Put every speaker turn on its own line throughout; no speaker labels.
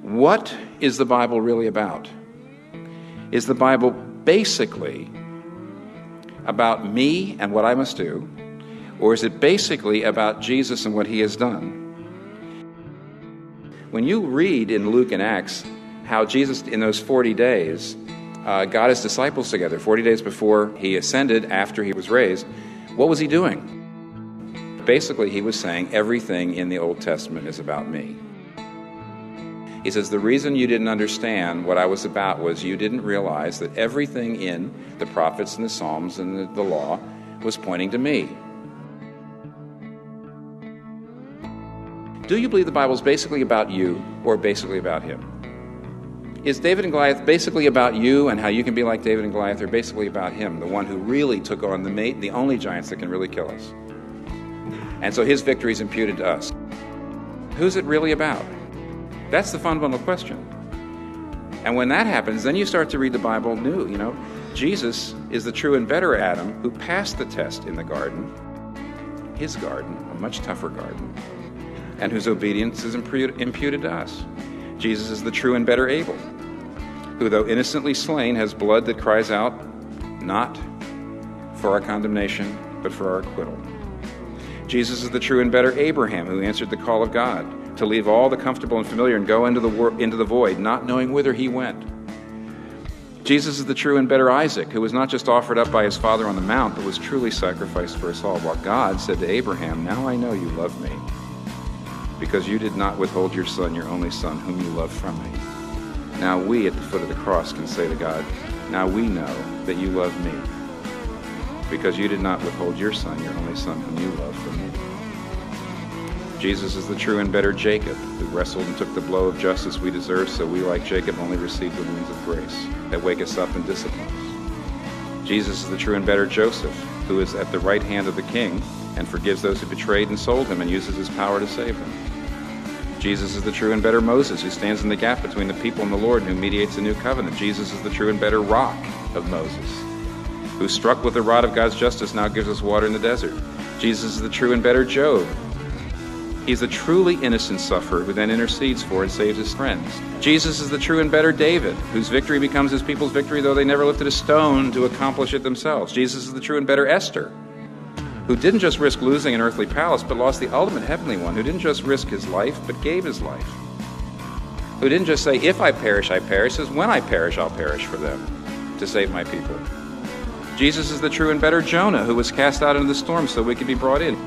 What is the Bible really about? Is the Bible basically about me and what I must do, or is it basically about Jesus and what he has done? When you read in Luke and Acts how Jesus, in those 40 days, got his disciples together, 40 days before he ascended, after he was raised, what was he doing? Basically, he was saying everything in the Old Testament is about me. He says, the reason you didn't understand what I was about was you didn't realize that everything in the prophets and the Psalms and the law was pointing to me. Do you believe the Bible is basically about you or basically about him? Is David and Goliath basically about you and how you can be like David and Goliath, or basically about him, the one who really took on the only giants that can really kill us? And so his victory is imputed to us. Who's it really about? That's the fundamental question. And when that happens, then you start to read the Bible new. Jesus is the true and better Adam who passed the test in the garden, his garden, a much tougher garden, and whose obedience is imputed to us. Jesus is the true and better Abel, who, though innocently slain, has blood that cries out, not for our condemnation, but for our acquittal. Jesus is the true and better Abraham, who answered the call of God to leave all the comfortable and familiar and go into the void, not knowing whither he went. Jesus is the true and better Isaac, who was not just offered up by his father on the mount, but was truly sacrificed for us all, while God said to Abraham, now I know you love me, because you did not withhold your son, your only son, whom you love from me. Now we, at the foot of the cross, can say to God, now we know that you love me, because you did not withhold your son, your only son, whom you love from me. Jesus is the true and better Jacob, who wrestled and took the blow of justice we deserve, so we, like Jacob, only receive the wounds of grace that wake us up and discipline us. Jesus is the true and better Joseph, who is at the right hand of the king and forgives those who betrayed and sold him and uses his power to save them. Jesus is the true and better Moses, who stands in the gap between the people and the Lord and who mediates a new covenant. Jesus is the true and better rock of Moses, who struck with the rod of God's justice now gives us water in the desert. Jesus is the true and better Job. He's the truly innocent sufferer who then intercedes for and saves his friends. Jesus is the true and better David, whose victory becomes his people's victory, though they never lifted a stone to accomplish it themselves. Jesus is the true and better Esther, who didn't just risk losing an earthly palace, but lost the ultimate heavenly one, who didn't just risk his life, but gave his life, who didn't just say, if I perish, I perish, says, when I perish, I'll perish for them, to save my people. Jesus is the true and better Jonah, who was cast out into the storm so we could be brought in.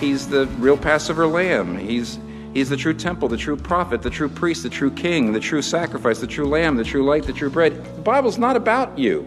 He's the real Passover lamb. He's the true temple, the true prophet, the true priest, the true king, the true sacrifice, the true lamb, the true light, the true bread. The Bible's not about you.